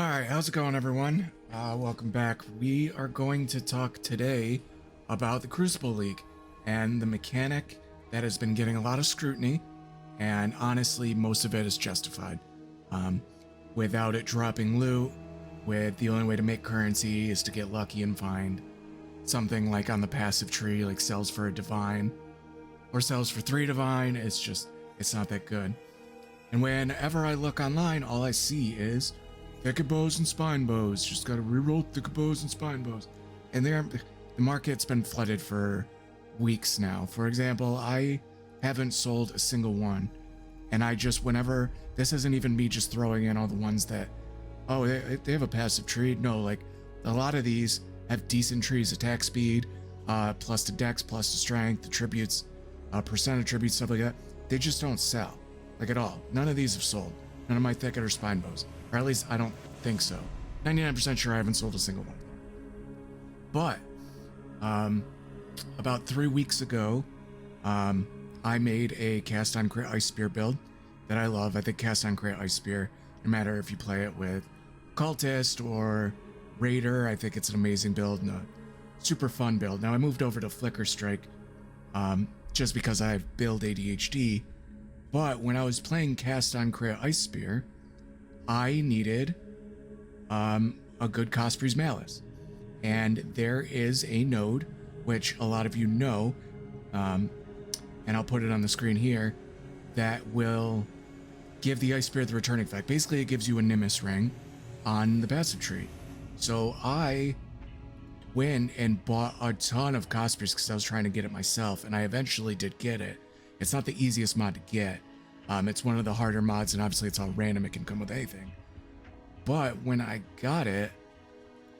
All right, how's it going, everyone? Welcome back. We are going to talk today about the Crucible League and the mechanic that has been getting a lot of scrutiny, and honestly, most of it is justified. Without it dropping loot, with the only way to make currency is to get lucky and find something like on the passive tree, like sells for a divine or sells for 3 divine. It's not that good. And whenever I look online, all I see is thicket bows and spine bows. Just gotta reroll thicket bows and spine bows. And the market's been flooded for weeks now. For example, I haven't sold a single one. And whenever, this isn't even me just throwing in all the ones that, oh, they have a passive tree. No, like a lot of these have decent trees, attack speed, plus the dex, plus the strength, the tributes, percent of tributes, stuff like that. They just don't sell, like at all. None of these have sold. None of my thicket or spine bows. Or at least I don't think so. 99% sure I haven't sold a single one. But about 3 weeks ago, I made a cast on crit ice spear build that I love. I think cast on crit ice spear, no matter if you play it with cultist or raider, I think it's an amazing build and a super fun build. Now I moved over to Flicker Strike just because I have build ADHD. But when I was playing cast on crit ice spear, I needed a good Cosprey's Malice. And there is a node, which a lot of you know, and I'll put it on the screen here, that will give the Ice Spear the returning effect. Basically, it gives you a Nimbus ring on the passive tree. So I went and bought a ton of Cospreys because I was trying to get it myself, and I eventually did get it. It's not the easiest mod to get. It's one of the harder mods, and obviously it's all random. It can come with anything. But when I got it,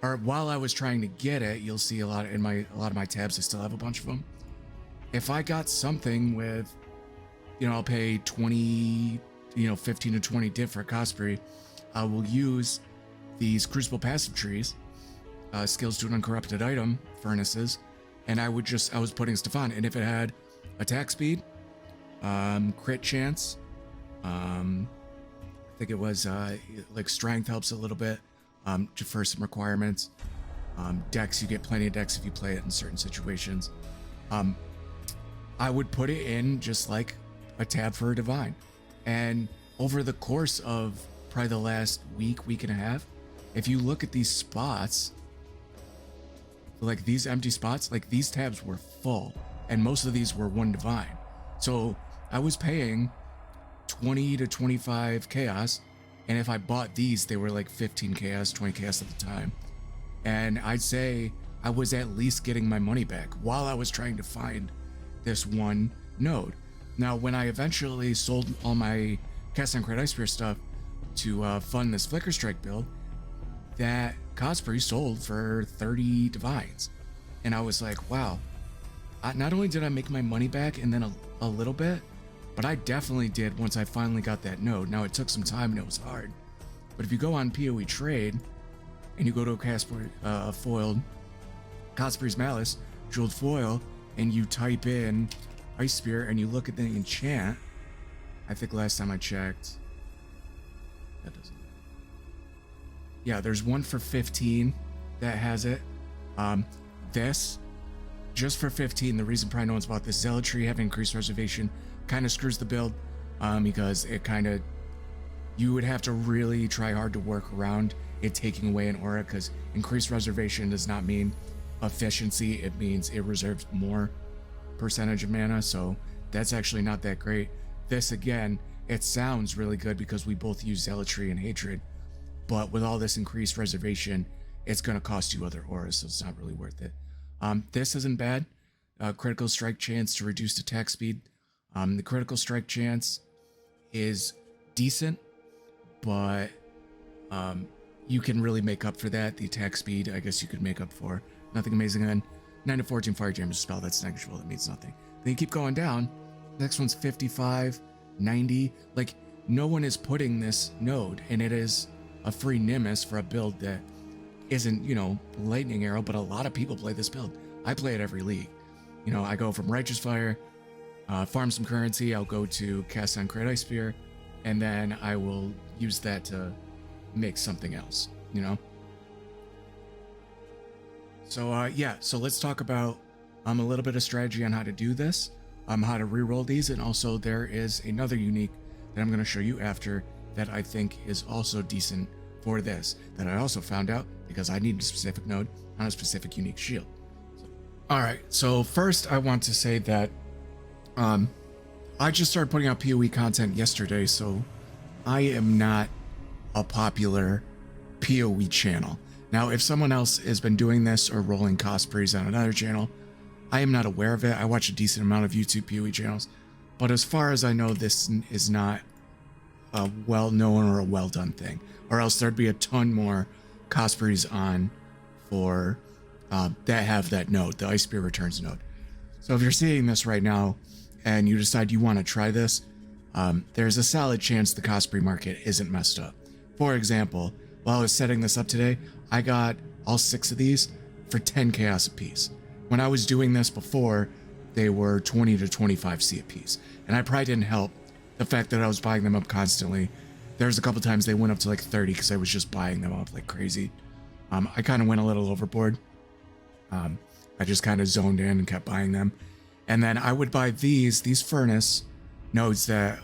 or while I was trying to get it, you'll see a lot of my tabs. I still have a bunch of them. If I got something with, I'll pay 20, 15 to 20 diff for a Cosprey, I will use these Crucible passive trees, skills to an uncorrupted item, furnaces, and I was putting Stefan, and if it had attack speed, crit chance, I think it was like strength helps a little bit for some requirements. Dex, you get plenty of dex if you play it in certain situations. I would put it in just like a tab for a divine. And over the course of probably the last week and a half, if you look at these spots, like these empty spots, like these tabs were full, and most of these were 1 divine. So I was paying 20 to 25 chaos, and if I bought these, they were like 15 chaos, 20 chaos at the time. And I'd say I was at least getting my money back while I was trying to find this one node. Now, when I eventually sold all my cast on crit ice spear stuff to fund this Flicker Strike build, that Cosprey sold for 30 divines. And I was like, wow, not only did I make my money back and then a little bit, but I definitely did once I finally got that node. Now, it took some time and it was hard. But if you go on POE trade and you go to a foiled Cosprey's Malice, jeweled foil, and you type in Ice Spear and you look at the enchant, I think last time I checked, that doesn't. Yeah, there's one for 15 that has it. This, just for 15, the reason probably no one's bought this, Zealotry having increased reservation kind of screws the build, because you would have to really try hard to work around it taking away an aura, because increased reservation does not mean efficiency, it means it reserves more percentage of mana, so that's actually not that great. This, again, it sounds really good because we both use Zealotry and Hatred, but with all this increased reservation, it's going to cost you other auras, so it's not really worth it. This isn't bad. Critical strike chance to reduced attack speed. The critical strike chance is decent, but you can really make up for that. The attack speed, I guess you could make up for. Nothing amazing. And then 9 to 14 fire damage spell, that's negligible, that means nothing. Then you keep going down. Next one's 55, 90. Like, no one is putting this node, and it is a free Nimbus for a build that isn't, lightning arrow, but a lot of people play this build. I play it every league. I go from Righteous Fire, farm some currency, I'll go to cast on crit ice spear, and then I will use that to make something else, you know? So yeah, so let's talk about a little bit of strategy on how to do this, how to re-roll these, and also there is another unique that I'm going to show you after that I think is also decent for this, that I also found out because I need a specific node on a specific unique shield. All right, so first I want to say that I just started putting out POE content yesterday, so I am not a popular POE channel. Now, if someone else has been doing this or rolling cosplays on another channel, I am not aware of it. I watch a decent amount of YouTube POE channels, but as far as I know, this is not a well-known or a well-done thing, or else there'd be a ton more cosplays on for that have that node, the Ice Spear Returns node. So if you're seeing this right now and you decide you want to try this, there's a solid chance the cosplay market isn't messed up. For example, while I was setting this up today, I got all 6 of these for 10 chaos apiece. When I was doing this before, they were 20 to 25 C apiece, and I probably didn't help the fact that I was buying them up constantly. There's a couple times they went up to like 30 because I was just buying them up like crazy. I kind of went a little overboard. I just kind of zoned in and kept buying them, and then I would buy these furnace nodes that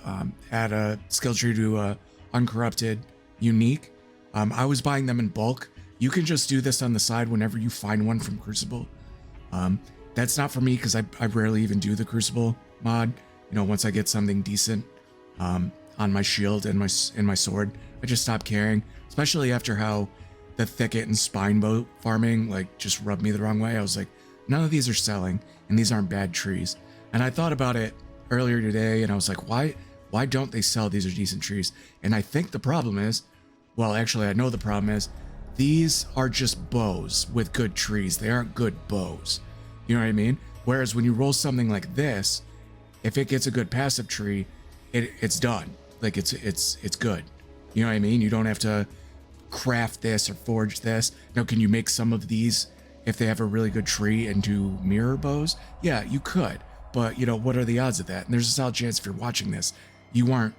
add a skill tree to a uncorrupted unique. I was buying them in bulk. You can just do this on the side whenever you find one from Crucible. That's not for me because I rarely even do the Crucible mod. You know, once I get something decent on my shield and my sword, I just stop caring, especially after how the thicket and spine bow farming like just rubbed me the wrong way. I was like, none of these are selling and these aren't bad trees. And I thought about it earlier today and I was like, why don't they sell? These are decent trees. And I think the problem is, well, actually I know the problem is, these are just bows with good trees. They aren't good bows. You know what I mean? Whereas when you roll something like this, if it gets a good passive tree, it's done. Like it's good. You know what I mean? You don't have to craft this or forge this. Now, can you make some of these if they have a really good tree into mirror bows? Yeah, you could. But you know, what are the odds of that? And there's a solid chance if you're watching this, you aren't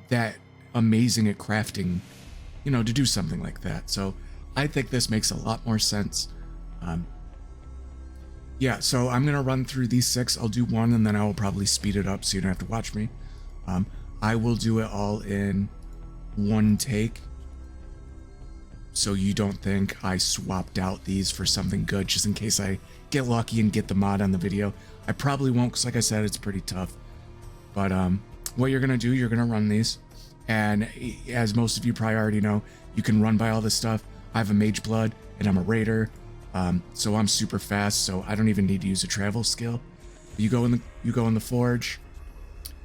that amazing at crafting, you know, to do something like that. So I think this makes a lot more sense. Yeah, so I'm going to run through these 6. I'll do one and then I will probably speed it up so you don't have to watch me. I will do it all in one take, so you don't think I swapped out these for something good just in case I get lucky and get the mod on the video. I probably won't because like I said, it's pretty tough. But what you're going to do, you're going to run these. And as most of you probably already know, you can run by all this stuff. I have a mage blood and I'm a raider, so I'm super fast, so I don't even need to use a travel skill. You go in the forge,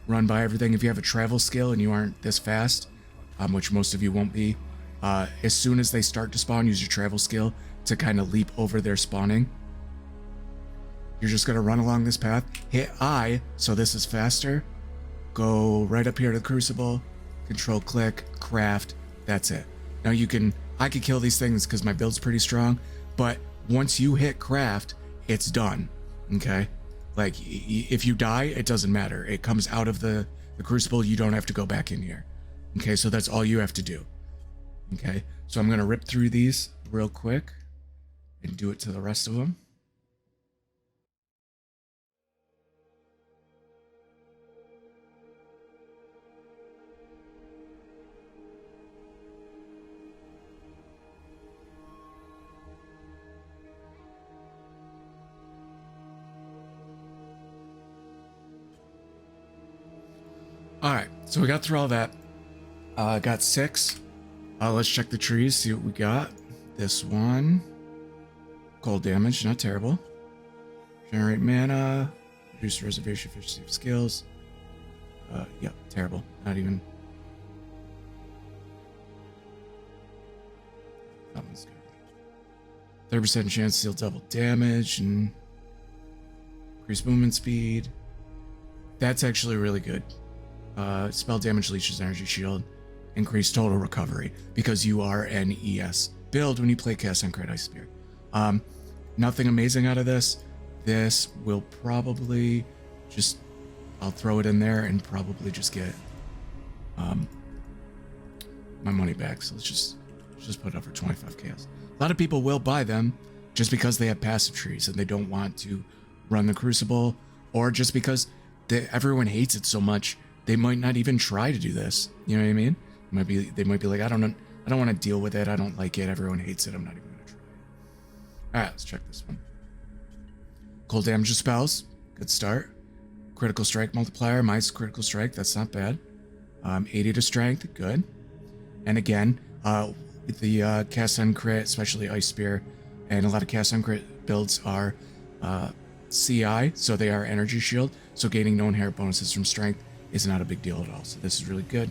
run by everything. If you have a travel skill and you aren't this fast, which most of you won't be, as soon as they start to spawn, use your travel skill to kind of leap over their spawning. You're just gonna run along this path, hit I, so this is faster, go right up here to the crucible, control click, craft, that's it. Now I could kill these things because my build's pretty strong, but once you hit craft, it's done, okay? Like, if you die, it doesn't matter. It comes out of the crucible, you don't have to go back in here. Okay, so that's all you have to do. Okay, so I'm gonna rip through these real quick and do it to the rest of them. All right, so we got through all that. Got 6. Let's check the trees, see what we got. This one, cold damage, not terrible. Generate mana, reduce reservation efficiency of skills. Yep, terrible. Not even. That one's good. 30% chance to deal double damage and increase movement speed. That's actually really good. Spell damage leeches energy shield. Increase total recovery because you are an ES build when you play Cast on Crit Ice Spear. Nothing amazing out of this. This will probably just, I'll throw it in there and probably just get my money back. So let's just Let's just put it up for 25 chaos. A lot of people will buy them just because they have passive trees and they don't want to run the crucible, or just because everyone hates it so much they might not even try to do this. You know what I mean? They might be like, I don't want to deal with it. I don't like it. Everyone hates it. I'm not even gonna try it. All right, let's check this one. Cold damage of spells, good start. Critical strike multiplier, minus critical strike, that's not bad. 80 to strength, good. And again, the cast on crit, especially Ice Spear, and a lot of cast on crit builds are CI, so they are energy shield. So gaining no inherent bonuses from strength is not a big deal at all. So this is really good.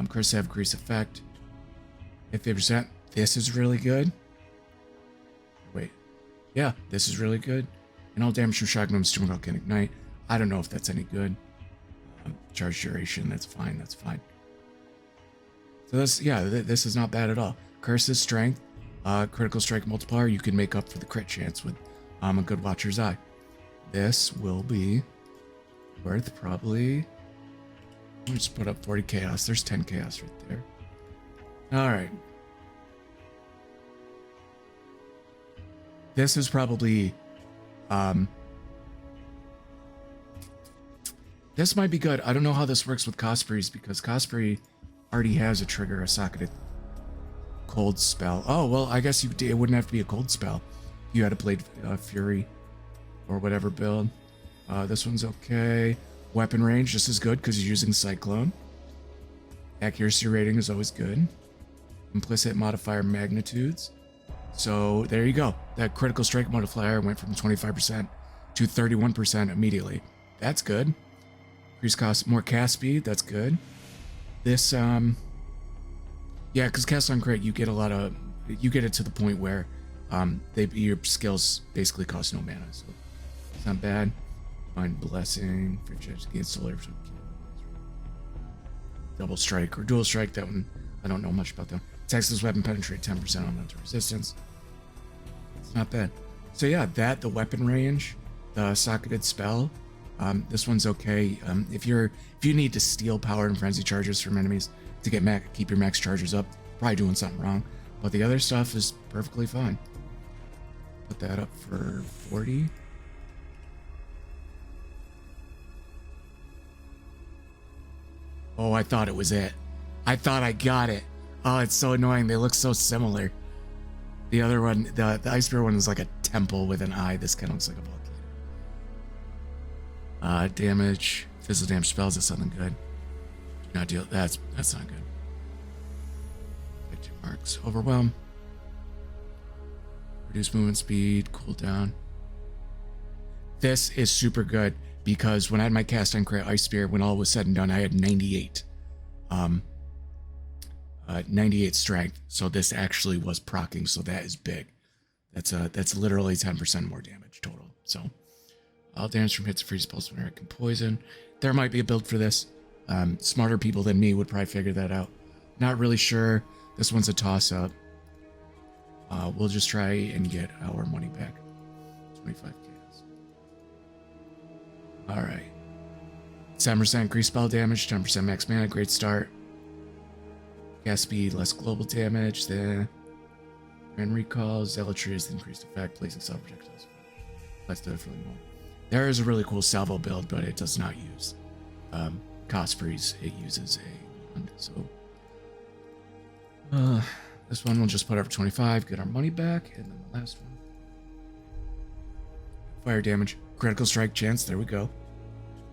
Curse have increased effect. 50%. This is really good. Wait. Yeah, this is really good. And all damage from shock moves to can ignite. I don't know if that's any good. Charge duration, that's fine, that's fine. So this, yeah, this is not bad at all. Curse's strength, critical strike multiplier, you can make up for the crit chance with a good Watcher's Eye. This will be worth probably, I'll just put up 40 chaos. There's 10 chaos right there. All right. This is probably, this might be good. I don't know how this works with Cosprey's because Cosprey already has a trigger, a socketed cold spell. Oh, well, I guess it wouldn't have to be a cold spell. You had a Blade Fury or whatever build. This one's okay. Weapon range, just as good because you're using Cyclone. Accuracy rating is always good. Implicit modifier magnitudes. So there you go. That critical strike modifier went from 25% to 31% immediately. That's good. Increase cost, more cast speed. That's good. This, yeah, because cast on crit, you get it to the point where, your skills basically cost no mana. So it's not bad. Find blessing. Against solar. Double strike or dual strike. That one, I don't know much about them. Texas weapon penetrate 10% on mental resistance. It's not bad. So yeah, the weapon range, the socketed spell. This one's okay. If you need to steal power and frenzy charges from enemies to keep your max charges up, probably doing something wrong. But the other stuff is perfectly fine. Put that up for 40. Oh, I thought it was it. I thought I got it. Oh, it's so annoying. They look so similar. The other one, the Ice Spear one is like a temple with an eye. This kind of looks like a volcano. Damage, physical damage spells is something good. Do not deal. That's not good. Effective marks. Overwhelm. Reduce movement speed. Cooldown. This is super good because when I had my cast on crit Ice Spear, when all was said and done, I had 98. 98 strength. So this actually was proccing. So that is big. That's literally 10% more damage total. So all damage from hits, freeze, pulse, generic, and poison. There might be a build for this. Smarter people than me would probably figure that out. Not really sure. This one's a toss-up. We'll just try and get our money back. 25 chaos. All right. 7% increased spell damage, 10% max mana. Great start. Cast speed, less global damage. Then and recall, zealotry is the increased effect, placing self projectiles. That's definitely more. There is a really cool salvo build, but it does not use Cosprey's. It uses a wand. So this one we'll just put up for 25, get our money back, and then the last one. Fire damage, critical strike chance. There we go.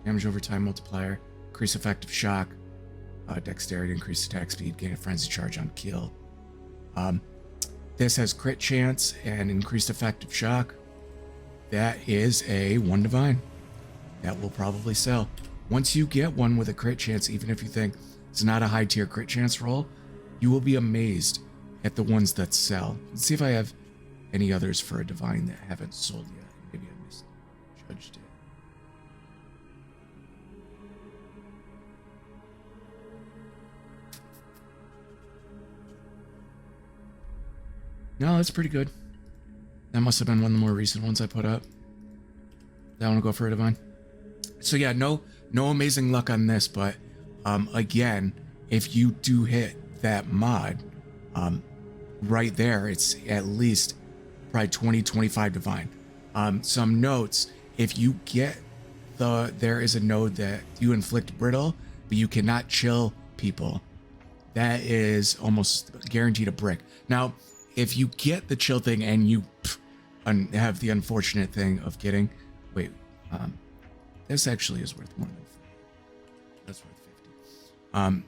Damage over time multiplier, increase effective shock. Dexterity, increased attack speed, gain a frenzy charge on kill. This has crit chance and increased effective shock. That is a 1 divine. That will probably sell. Once you get one with a crit chance, even if you think it's not a high tier crit chance roll, you will be amazed at the ones that sell. Let's see if I have any others for a divine that haven't sold yet. Maybe I misjudged it. No, that's pretty good. That must have been one of the more recent ones I put up. I want to go for a divine. So yeah, no amazing luck on this, but again, if you do hit that mod, right there, it's at least probably 20, 25 divine. Some notes, if you get there is a node that you inflict brittle, but you cannot chill people. That is almost guaranteed a brick. Now, if you get the chill thing and you have the unfortunate thing of getting, wait, this actually is worth more than 50. That's worth 50.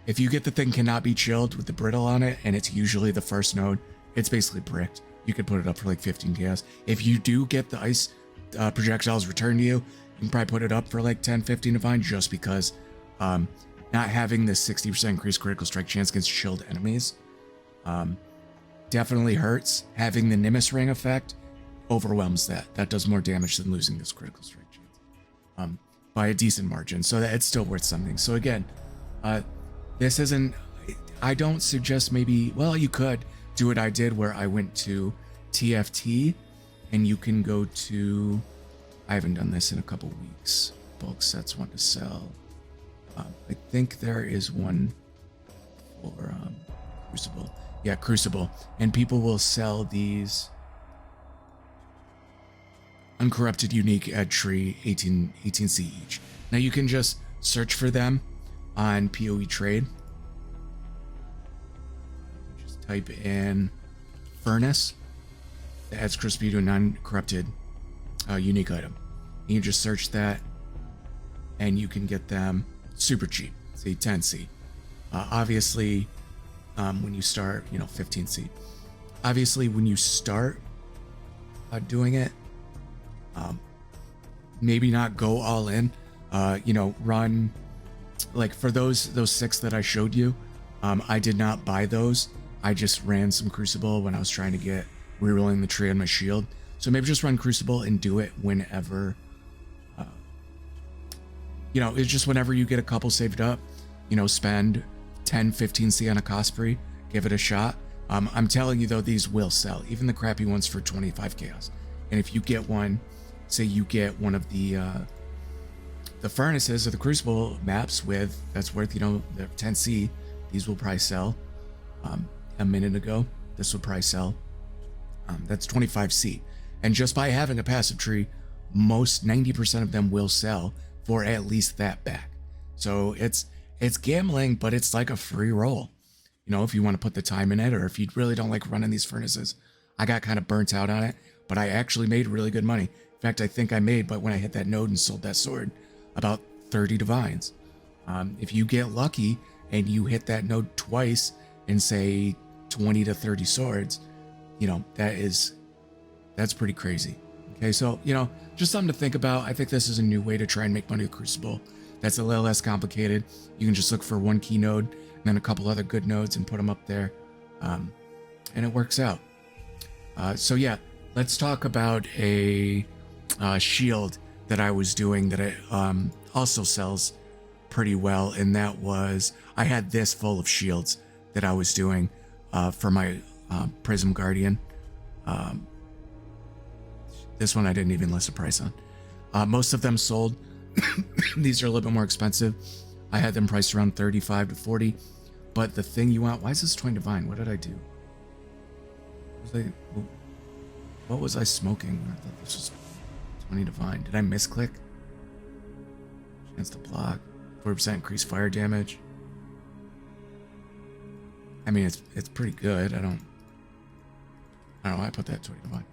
If you get the thing cannot be chilled with the brittle on it, and it's usually the first node, it's basically bricked. You could put it up for like 15 chaos. If you do get the ice projectiles returned to you, you can probably put it up for like 10, 15 divine, just because not having this 60% increased critical strike chance against chilled enemies definitely hurts. Having the Nimbus Ring effect overwhelms that. That does more damage than losing this critical strike chance by a decent margin. So that it's still worth something. So again, this isn't, I don't suggest maybe, well, you could do what I did where I went to TFT and you can go to, I haven't done this in a couple weeks. Bulk sets want to sell. I think there is one for Crucible. Yeah, Crucible. And people will sell these uncorrupted unique ed tree 18C each. Now you can just search for them on POE trade. Just type in furnace that adds crispy to a non-corrupted unique item. You just search that and you can get them super cheap, say 10C. Obviously, when you start, 15C. Obviously, when you start doing it, maybe not go all in. Run like for those 6 that I showed you. I did not buy those. I just ran some Crucible when I was trying to get rerolling the tree on my shield. So maybe just run Crucible and do it whenever. It's just whenever you get a couple saved up. Spend 10, 15C on a Cosprey, give it a shot. I'm telling you though, these will sell, even the crappy ones for 25 chaos. And if you get one, say you get one of the furnaces or the Crucible maps that's worth, the 10C, these will probably sell. A minute ago, this would probably sell. That's 25C. And just by having a passive tree, most 90% of them will sell for at least that back. So it's gambling, but it's like a free roll. If you want to put the time in it, or if you really don't like running these furnaces. I got kind of burnt out on it, but I actually made really good money. In fact, I think I made, but when I hit that node and sold that sword, about 30 divines. If you get lucky and you hit that node twice and say 20 to 30 swords, that's pretty crazy. Okay, so, just something to think about. I think this is a new way to try and make money with Crucible. That's a little less complicated. You can just look for one key node and then a couple other good nodes and put them up there. And it works out. So yeah, let's talk about a shield that I was doing that it also sells pretty well. And that was, I had this full of shields that I was doing for my Prism Guardian. This one I didn't even list a price on. Most of them sold. These are a little bit more expensive. I had them priced around 35 to 40. But the thing you want, why is this 20 divine? What did I do? What was I smoking? I thought this was 20 divine. Did I misclick? Chance to block. 40% increased fire damage. I mean, it's pretty good. I don't know why I put that 20 divine.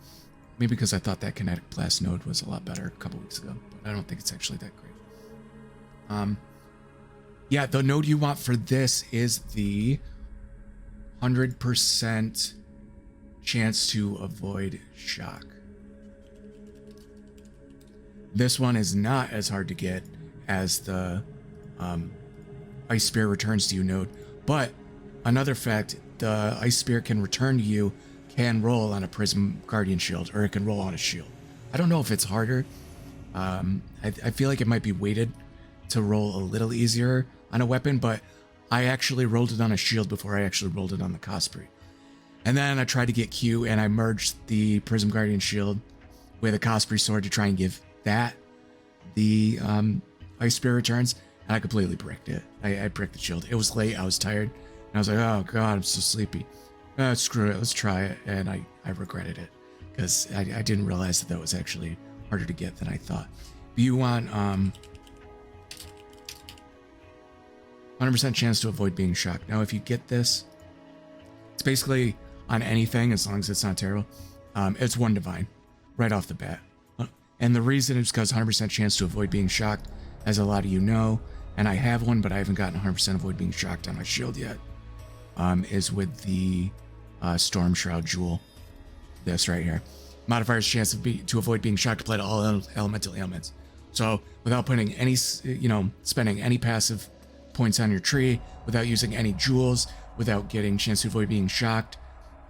Maybe because I thought that kinetic blast node was a lot better a couple weeks ago, but I don't think it's actually that great. Yeah, the node you want for this is the 100% chance to avoid shock. This one is not as hard to get as the Ice Spear returns to you node, but another fact, the Ice Spear can return to you, can roll on a Prism Guardian shield, or it can roll on a shield. I don't know if it's harder. I feel like it might be weighted to roll a little easier on a weapon, but I actually rolled it on a shield before I actually rolled it on the Cosprey. And then I tried to get Q, and I merged the Prism Guardian shield with a Cosprey sword to try and give that the Ice Spear returns, and I completely bricked it. I bricked the shield. It was late, I was tired, and I was like, oh god, I'm so sleepy. Screw it, let's try it. And I regretted it because I didn't realize that was actually harder to get than I thought. You want 100% chance to avoid being shocked. Now, if you get this, it's basically on anything, as long as it's not terrible. It's 1 divine right off the bat. And the reason is because 100% chance to avoid being shocked, as a lot of you know, and I have one, but I haven't gotten 100% avoid being shocked on my shield yet, is with the Storm Shroud Jewel. This right here. Modifiers chance to avoid being shocked apply to all elemental ailments. So without putting any, spending any passive points on your tree, without using any jewels, without getting chance to avoid being shocked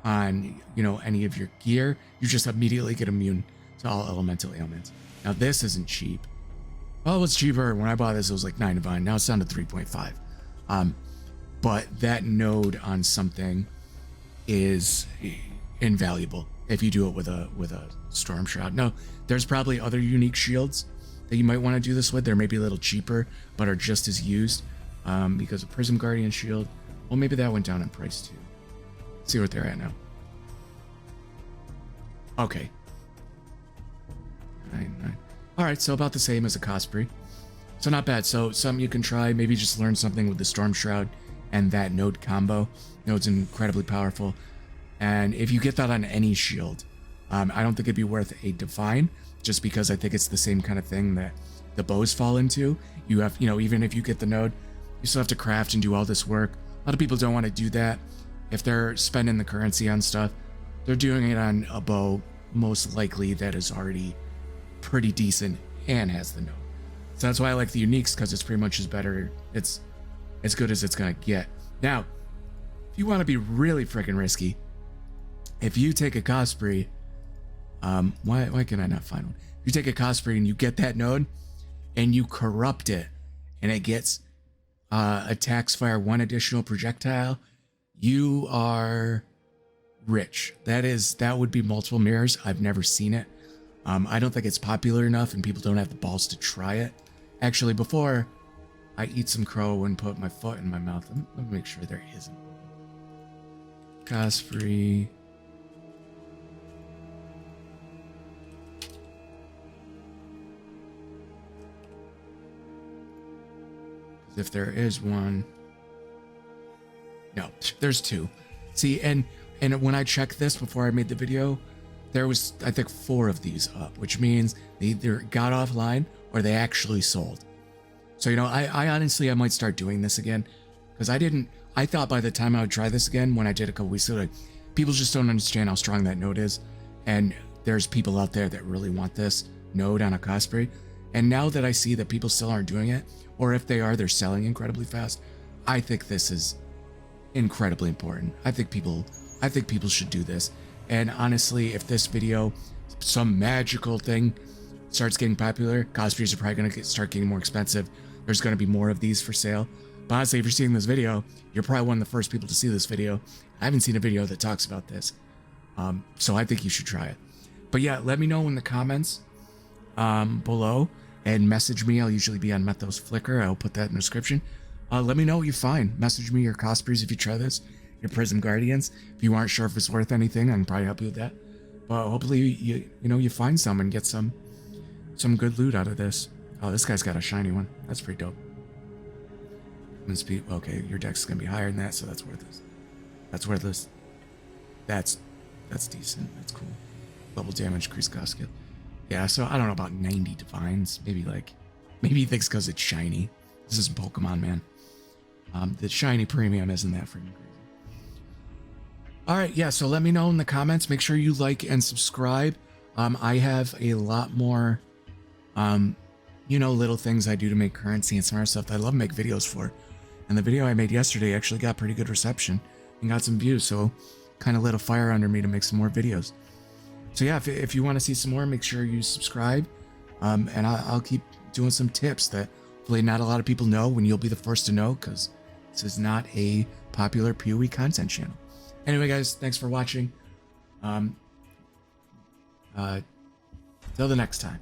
on, any of your gear, you just immediately get immune to all elemental ailments. Now this isn't cheap. Well, it was cheaper. When I bought this, it was like 9 divine. Now it's down to 3.5. But that node on something is invaluable if you do it with a Storm Shroud. Now, there's probably other unique shields that you might want to do this with. They're maybe a little cheaper, but are just as used. Because a Prism Guardian shield, well, maybe that went down in price too. Let's see what they're at now. Okay. 9. All right, so about the same as a Cosprey. So not bad. So something you can try, maybe just learn something with the Storm Shroud and that node combo. Node's incredibly powerful. And if you get that on any shield, I don't think it'd be worth a divine, just because I think it's the same kind of thing that the bows fall into. You have, even if you get the node, you still have to craft and do all this work. A lot of people don't want to do that. If they're spending the currency on stuff, they're doing it on a bow, most likely that is already pretty decent and has the node. So that's why I like the uniques, because it's pretty much as better. It's as good as it's gonna get. Now, if you want to be really freaking risky, if you take a Cosprey, why can I not find one? If you take a Cosprey and you get that node and you corrupt it and it gets attacks fire 1 additional projectile, you are rich. That would be multiple mirrors. I've never seen it. I don't think it's popular enough and people don't have the balls to try it. Actually, before I eat some crow and put my foot in my mouth, let me make sure there isn't. Cosprey. If there is one, no, there's 2. See, and when I checked this before I made the video, there was, I think, 4 of these up, which means they either got offline or they actually sold. So, I honestly, I might start doing this again, because I thought by the time I would try this again, when I did a couple weeks ago, people just don't understand how strong that node is. And there's people out there that really want this node on a Cosprey. And now that I see that people still aren't doing it, or if they are, they're selling incredibly fast, I think this is incredibly important. I think people should do this. And honestly, if this video, some magical thing starts getting popular, Cosplays are probably going to start getting more expensive. There's going to be more of these for sale. But honestly, if you're seeing this video, you're probably one of the first people to see this video. I haven't seen a video that talks about this. So I think you should try it. But yeah, let me know in the comments below and message me. I'll usually be on MethosFlicker. I'll put that in the description. Let me know what you find. Message me your Cosplays if you try this, your Prism Guardians. If you aren't sure if it's worth anything, I can probably help you with that. But hopefully you find some and get some good loot out of this. Oh, this guy's got a shiny one. That's pretty dope. Speed. Okay, your dex is gonna be higher than that, so that's worthless. That's worthless. That's decent. That's cool. Double damage, increase cost skill. Yeah, so I don't know about 90 divines. Maybe he thinks because it's shiny. This isn't Pokemon, man. The shiny premium isn't that freaking crazy. All right, yeah. So let me know in the comments. Make sure you like and subscribe. I have a lot more, little things I do to make currency and some other stuff that I love to make videos for. And the video I made yesterday actually got pretty good reception and got some views. So kind of lit a fire under me to make some more videos. So yeah, if you want to see some more, make sure you subscribe. And I'll keep doing some tips that hopefully not a lot of people know, when you'll be the first to know, because this is not a popular POE content channel. Anyway, guys, thanks for watching. Till the next time.